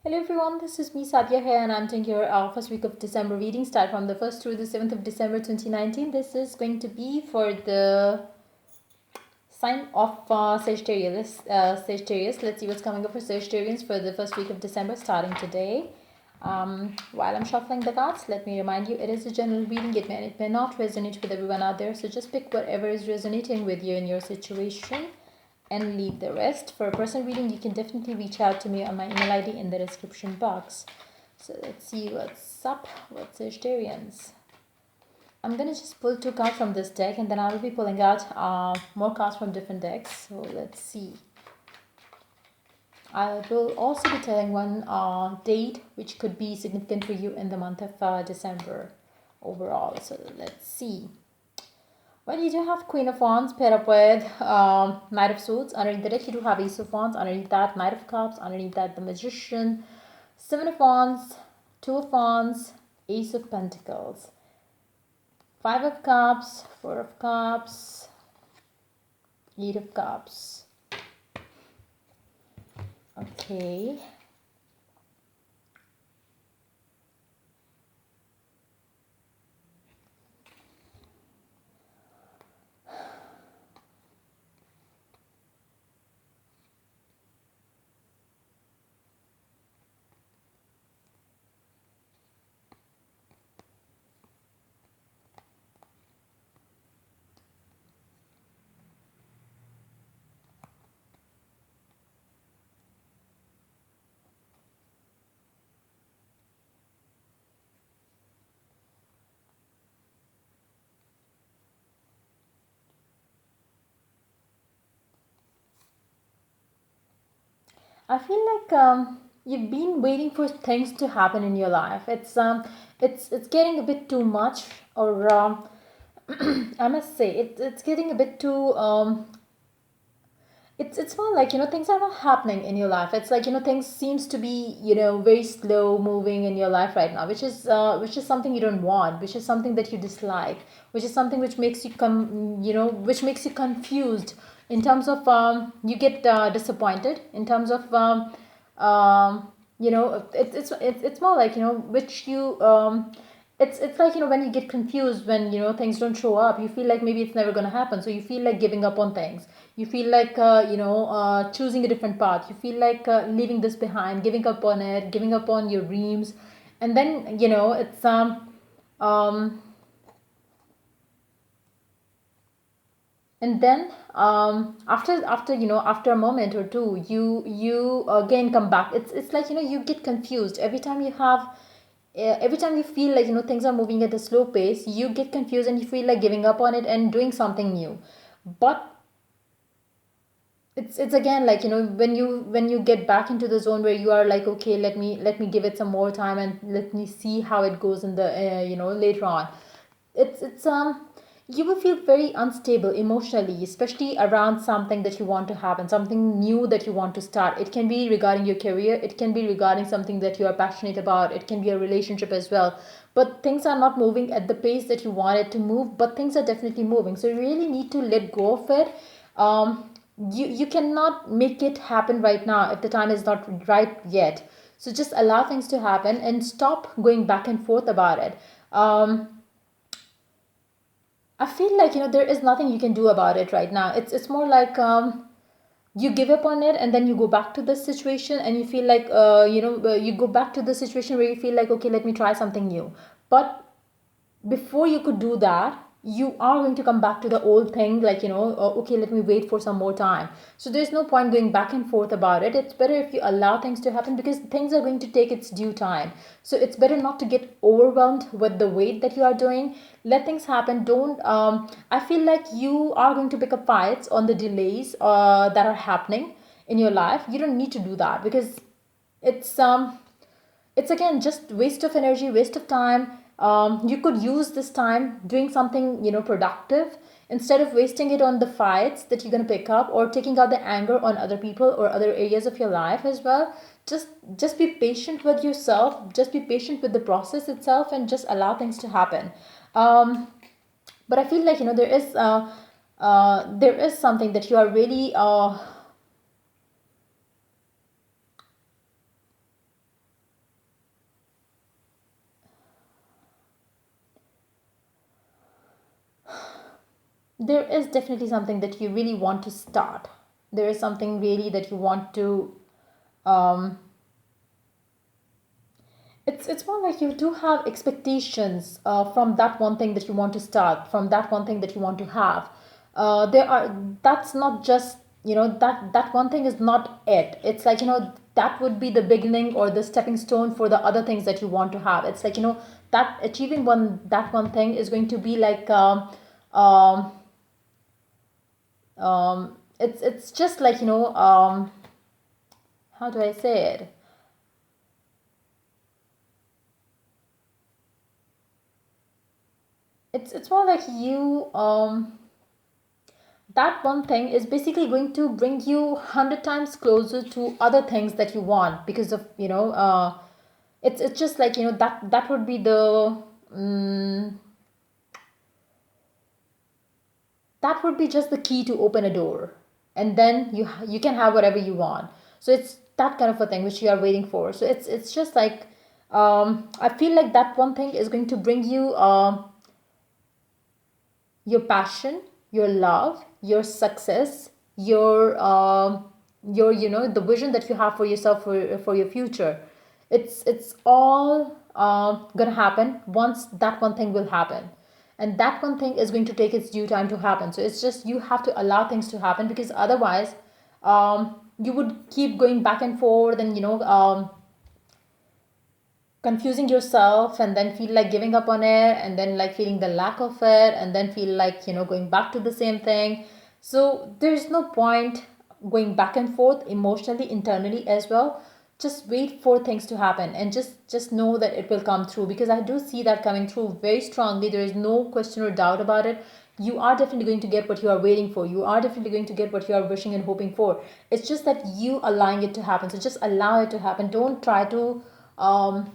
Hello everyone, this is me Sadia here and I'm doing your first week of December reading start from the 1st through the 7th of December 2019. This is going to be for the sign of Sagittarius. Sagittarius. Let's see what's coming up for Sagittarians for the first week of December starting today. While I'm shuffling the cards, let me remind you it is a general reading. It may not resonate with everyone out there, so just pick whatever is resonating with you in your situation and leave the rest. For a personal reading, you can definitely reach out to me on my email ID in the description box. So let's see what's up with Sagittarians. I'm gonna just pull two cards from this deck and then I will be pulling out more cards from different decks. So let's see. I will also be telling one date which could be significant for you in the month of December overall. So let's see. Well, you do have Queen of Wands paired up with Knight of Swords. Underneath the deck, you do have Ace of Wands. Underneath that, Knight of Cups. Underneath that, the Magician. Seven of Wands, Two of Wands, Ace of Pentacles. Five of Cups, Four of Cups, Eight of Cups. Okay. I feel like you've been waiting for things to happen in your life. It's getting a bit too much, or I must say it's getting a bit too it's more like things are not happening in your life. It's like things seems to be very slow moving in your life right now, which is something you don't want, which is something that you dislike, which is something which makes you which makes you confused in terms of you get disappointed in terms of it's more like which you it's like when you get confused when things don't show up. You feel like maybe it's never going to happen, so you feel like giving up on things. You feel like choosing a different path. You feel like leaving this behind, giving up on it, giving up on your dreams. And then it's um and then after after a moment or two, you again come back. It's like you get confused every time you have every time you feel like things are moving at a slow pace. You get confused and you feel like giving up on it and doing something new. But it's again like when you get back into the zone where you are like, okay, let me give it some more time and let me see how it goes in the later on. It's you will feel very unstable emotionally, especially around something that you want to happen, something new that you want to start. It can be regarding your career, it can be regarding something that you are passionate about, it can be a relationship as well. But things are not moving at the pace that you want it to move, but things are definitely moving, so you really need to let go of it. You cannot make it happen right now if the time is not right yet. So just allow things to happen and stop going back and forth about it. I feel like there is nothing you can do about it right now. It's more like you give up on it and then you go back to this situation and you feel like you go back to the situation where you feel like, okay, let me try something new. But before you could do that, you are going to come back to the old thing, like okay, let me wait for some more time. So there's no point going back and forth about it. It's better if you allow things to happen, because things are going to take its due time. So it's better not to get overwhelmed with the wait that you are doing. Let things happen. Don't I feel like you are going to pick up fights on the delays that are happening in your life. You don't need to do that, because it's it's again just waste of energy, waste of time. You could use this time doing something productive, instead of wasting it on the fights that you're going to pick up, or taking out the anger on other people or other areas of your life as well. Just be patient with yourself, just be patient with the process itself, and just allow things to happen. But I feel like there is something that you are really there is definitely something that you really want to start. There is something really that you want to um, it's more like you do have expectations from that one thing that you want to start, from that one thing that you want to have. There are That's not just, that one thing is not it. It's like, that would be the beginning or the stepping stone for the other things that you want to have. It's like, that achieving that one thing is going to be like um, it's just like, how do I say it? It's more like you that one thing is basically going to bring you 100 times closer to other things that you want, because of, it's just like, that would be the that would be just the key to open a door, and then you can have whatever you want. So it's that kind of a thing which you are waiting for. So it's just like, I feel like that one thing is going to bring you your passion, your love, your success, your the vision that you have for yourself, for your future. It's all gonna happen once that one thing will happen, and that one thing is going to take its due time to happen. So it's just you have to allow things to happen, because otherwise you would keep going back and forth, and confusing yourself, and then feel like giving up on it, and then like feeling the lack of it, and then feel like, going back to the same thing. So there's no point going back and forth emotionally, internally as well. Just wait for things to happen, and just know that it will come through, because I do see that coming through very strongly. There is no question or doubt about it. You are definitely going to get what you are waiting for. You are definitely going to get what you are wishing and hoping for. It's just that you allowing it to happen. So just allow it to happen. Don't try to um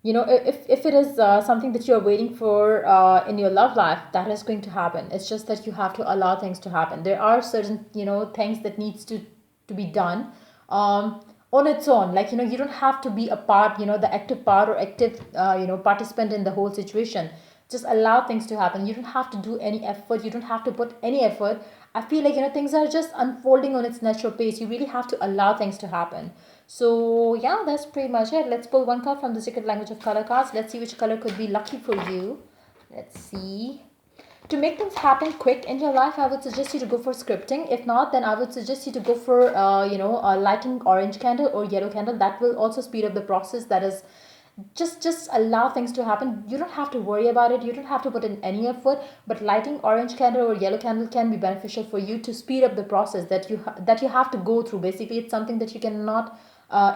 if it is something that you're waiting for in your love life, that is going to happen. It's just that you have to allow things to happen. There are certain, things that needs to be done on its own. Like, you don't have to be a part, the active part or active participant in the whole situation. Just allow things to happen. You don't have to do any effort. You don't have to put any effort. I feel like, things are just unfolding on its natural pace. You really have to allow things to happen. So yeah, that's pretty much it. Let's pull one card from the Secret Language of Color cards. Let's see which color could be lucky for you. Let's see. To make things happen quick in your life, I would suggest you to go for scripting. If not, then I would suggest you to go for lighting orange candle or yellow candle. That will also speed up the process. That is, just allow things to happen. You don't have to worry about it. You don't have to put in any effort. But lighting orange candle or yellow candle can be beneficial for you to speed up the process that you have to go through. Basically, it's something that you cannot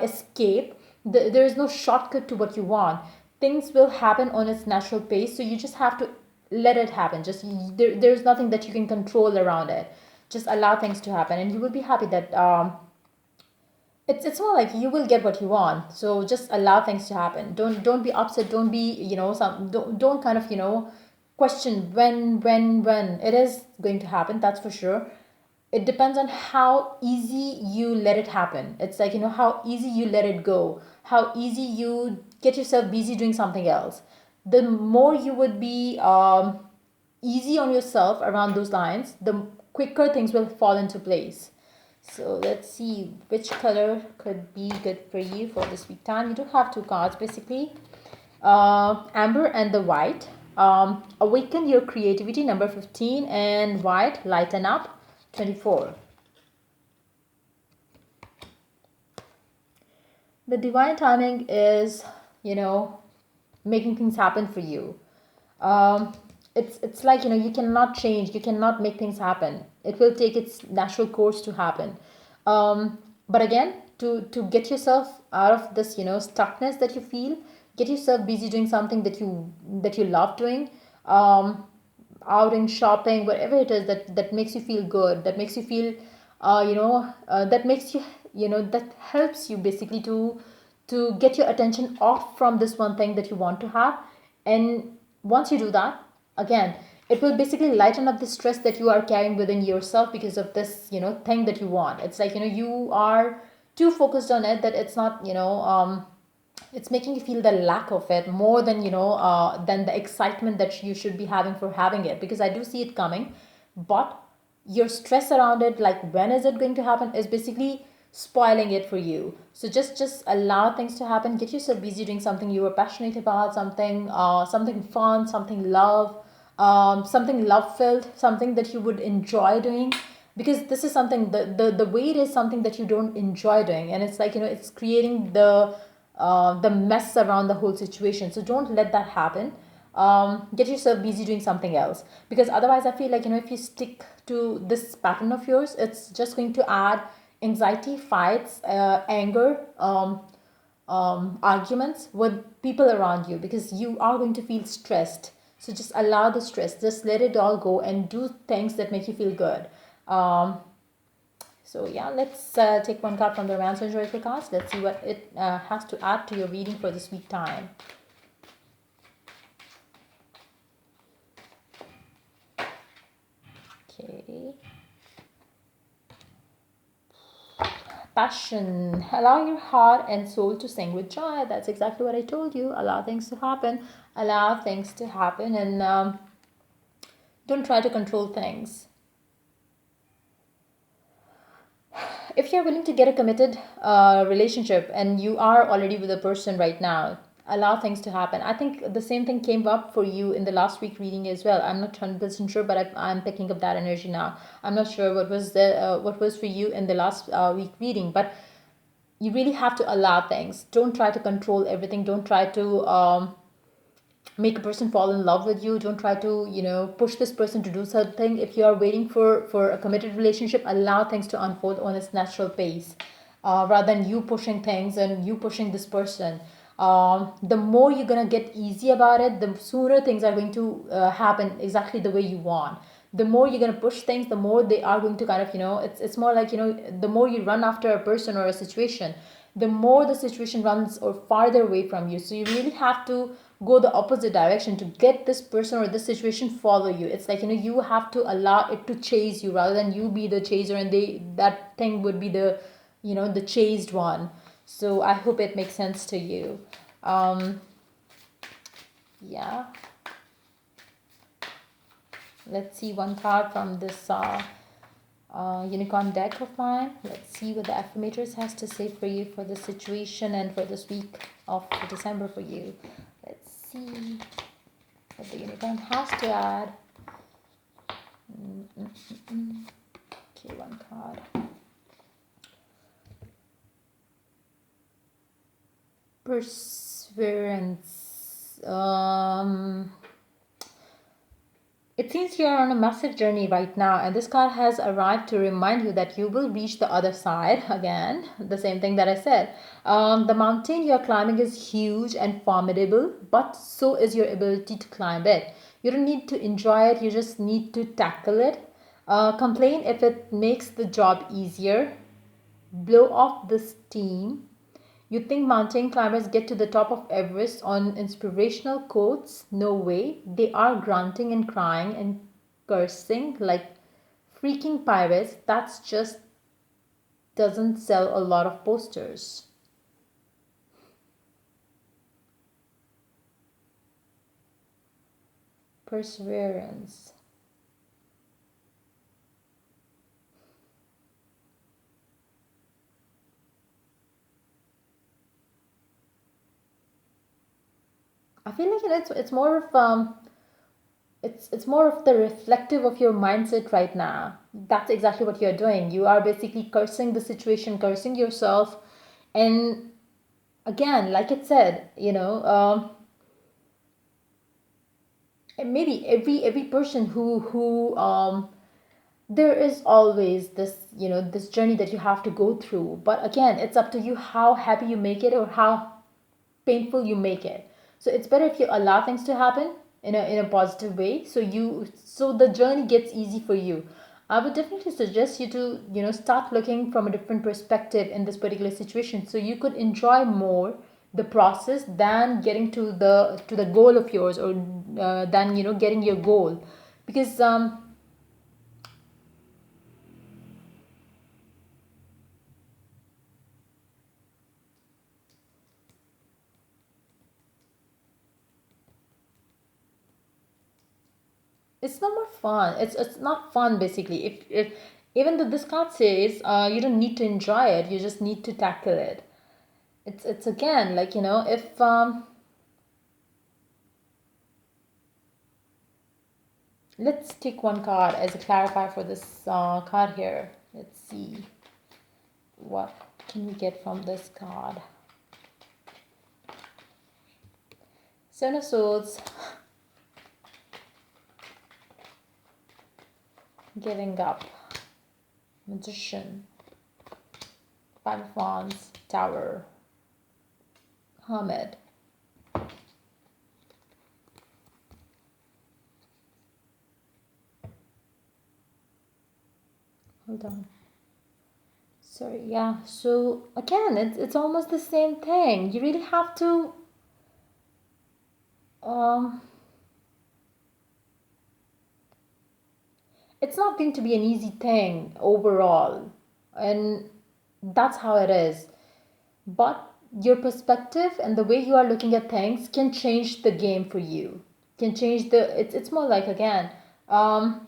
escape. There is no shortcut to what you want. Things will happen on its natural pace, so you just have to let it happen. Just there's nothing that you can control around it. Just allow things to happen, and you will be happy that it's more like you will get what you want. So just allow things to happen. Don't be upset. Don't be, don't kind of, question when it is going to happen. That's for sure. It depends on how easy you let it happen. It's like, how easy you let it go, how easy you get yourself busy doing something else. The more you would be easy on yourself around those lines, the quicker things will fall into place. So let's see which color could be good for you for this week time. You do have two cards basically, amber and the white. Awaken your creativity, number 15, and white, lighten up, 24. The divine timing is, making things happen for you. um, it's like, you cannot change, you cannot make things happen. It will take its natural course to happen. But again, to get yourself out of this, stuckness that you feel, get yourself busy doing something that you love doing. Outing, shopping, whatever it is that makes you feel good, that makes you feel that makes you, that helps you basically to get your attention off from this one thing that you want to have. And once you do that, again, it will basically lighten up the stress that you are carrying within yourself because of this, thing that you want. It's like, you are too focused on it that it's not, it's making you feel the lack of it more than than the excitement that you should be having for having it, because I do see it coming. But your stress around it, like when is it going to happen, is basically spoiling it for you. So just allow things to happen. Get yourself busy doing something you are passionate about, something fun, something love filled, something that you would enjoy doing. Because this is something, the weight is something that you don't enjoy doing, and it's like, it's creating the mess around the whole situation. So don't let that happen. Get yourself busy doing something else, because otherwise I feel like, if you stick to this pattern of yours, it's just going to add anxiety, fights, anger, arguments with people around you, because you are going to feel stressed. So just allow the stress, just let it all go and do things that make you feel good. So yeah, let's take one card from the Romance and Joyful cards. Let's see what it has to add to your reading for this week time. Okay. Passion. Allow your heart and soul to sing with joy. That's exactly what I told you. Allow things to happen. Allow things to happen, and don't try to control things. If you're willing to get a committed relationship and you are already with a person right now, allow things to happen. I think the same thing came up for you in the last week reading as well. I'm not 100% sure, but I'm picking up that energy now. I'm not sure what was for you in the last week reading, but you really have to allow things. Don't try to control everything. Don't try to make a person fall in love with you. Don't try to push this person to do something. If you are waiting for a committed relationship, allow things to unfold on its natural pace, rather than you pushing things and you pushing this person. The more you're gonna get easy about it, the sooner things are going to happen exactly the way you want. The more you're going to push things, the more they are going to kind of, it's more like, the more you run after a person or a situation, the more the situation runs or farther away from you. So you really have to go the opposite direction to get this person or this situation follow you. It's like, you have to allow it to chase you rather than you be the chaser, and that thing would be the chased one. So I hope it makes sense to you. Yeah. Let's see one card from this unicorn deck of mine. Let's see what the affirmators has to say for you for this situation and for this week of December for you. Let's see what the unicorn has to add. Okay, one card. Perseverance. It seems you are on a massive journey right now, and this card has arrived to remind you that you will reach the other side. Again, the same thing that I said. The mountain you're climbing is huge and formidable, but so is your ability to climb it. You don't need to enjoy it, you just need to tackle it. Complain if it makes the job easier. Blow off the steam. You think mountain climbers get to the top of Everest on inspirational quotes? No way. They are grunting and crying and cursing like freaking pirates. That's just doesn't sell a lot of posters. Perseverance. I feel like it's more of it's more of the reflective of your mindset right now. That's exactly what you're doing. You are basically cursing the situation, cursing yourself, and again, like it said, maybe every person who there is always this journey that you have to go through, but again, it's up to you how happy you make it or how painful you make it. So it's better if you allow things to happen in a positive way, so the journey gets easy for you. I would definitely suggest you to start looking from a different perspective in this particular situation, so you could enjoy more the process than getting to the goal of yours, or than getting your goal. Because It's not more fun. It's not fun basically. If even though this card says you don't need to enjoy it, you just need to tackle it. It's again like if let's take one card as a clarifier for this card here. Let's see what can we get from this card. Seven of Swords, giving up, Magician, Five of Wands, Tower, Hermit. Hold on. Sorry, yeah. So again, it's almost the same thing. You really have to um it's not going to be an easy thing overall. And that's how it is. But your perspective and the way you are looking at things can change the game for you. Can change the it's more like again, um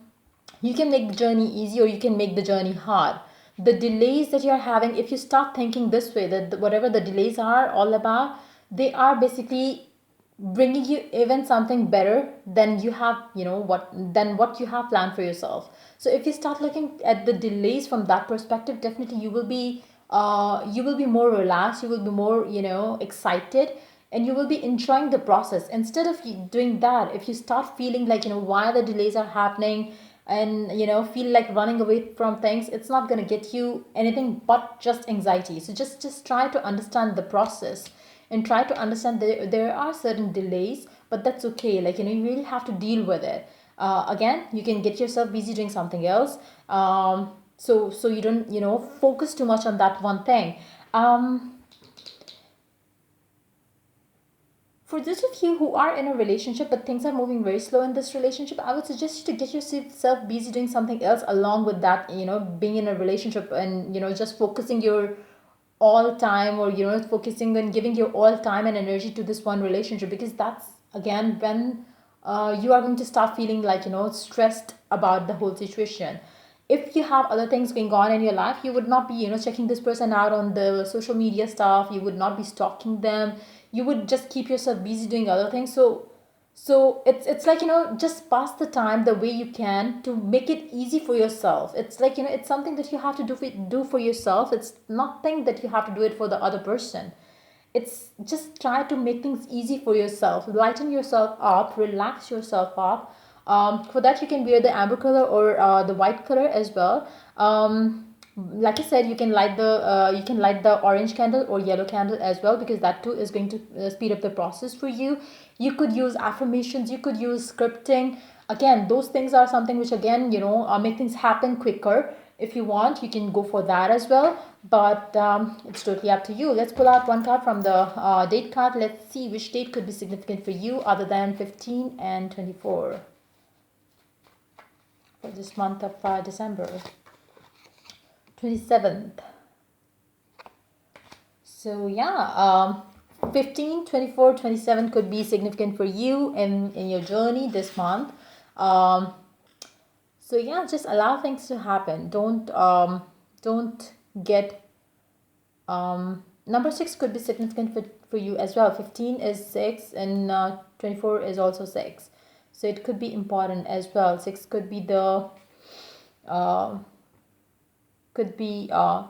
you can make the journey easy or you can make the journey hard. The delays that you're having, if you start thinking this way, that whatever the delays are all about, they are basically bringing you even something better than you have, what you have planned for yourself. So if you start looking at the delays from that perspective, definitely you will be more relaxed, you will be more excited, and you will be enjoying the process. Instead of you doing that, if you start feeling like why the delays are happening, and feel like running away from things, it's not going to get you anything but just anxiety. So just try to understand the process and try to understand that there are certain delays, but that's okay. Like you really have to deal with it. Again, you can get yourself busy doing something else, so you don't focus too much on that one thing. For those of you who are in a relationship but things are moving very slow in this relationship, I would suggest you to get yourself busy doing something else along with that, being in a relationship, and just focusing your all time, or focusing on giving your all time and energy to this one relationship, because that's again when you are going to start feeling like stressed about the whole situation. If you have other things going on in your life, you would not be checking this person out on the social media stuff, you would not be stalking them, you would just keep yourself busy doing other things. So it's like just pass the time the way you can to make it easy for yourself. It's like it's something that you have to do for yourself. It's nothing that you have to do it for the other person. It's just try to make things easy for yourself, lighten yourself up, relax yourself up. For that, you can wear the amber color or the white color as well. Like I said, you can light the orange candle or yellow candle as well, because that too is going to speed up the process for you. You could use affirmations, you could use scripting. Again, those things are something which again make things happen quicker. If you want, you can go for that as well, but it's totally up to you. Let's pull out one card from the date card. Let's see which date could be significant for you other than 15 and 24 for this month of December. 27th. So yeah, 15, 24, 27 could be significant for you in your journey this month. So yeah, just allow things to happen. Don't get number 6 could be significant for you as well. 15 is 6 and 24 is also 6. So it could be important as well. 6 could be the could be I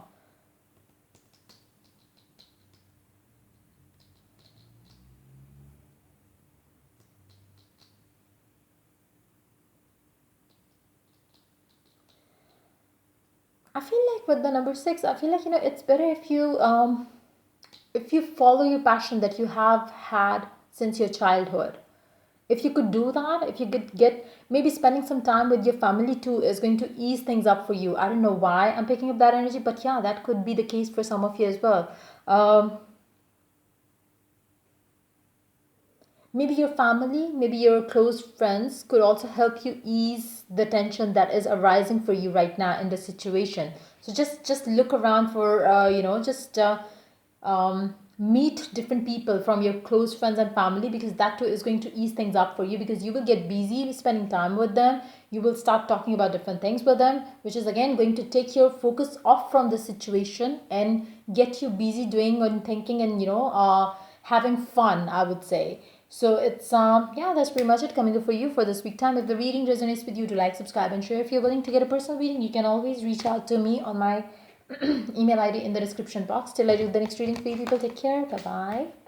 feel like with the number 6, I feel like it's better if you follow your passion that you have had since your childhood. If you could do that, if you could get, maybe spending some time with your family too is going to ease things up for you. I don't know why I'm picking up that energy, but yeah, that could be the case for some of you as well. Maybe your family, maybe your close friends could also help you ease the tension that is arising for you right now in the situation. So just look around for just meet different people from your close friends and family, because that too is going to ease things up for you, because you will get busy spending time with them. You will start talking about different things with them, which is again going to take your focus off from the situation and get you busy doing and thinking and having fun, I would say. So it's yeah, that's pretty much it coming up for you for this week time. If the reading resonates with you, do like, subscribe, and share. If you're willing to get a personal reading, you can always reach out to me on my email ID in the description box. Till I do the next reading for you people, take care. Bye bye.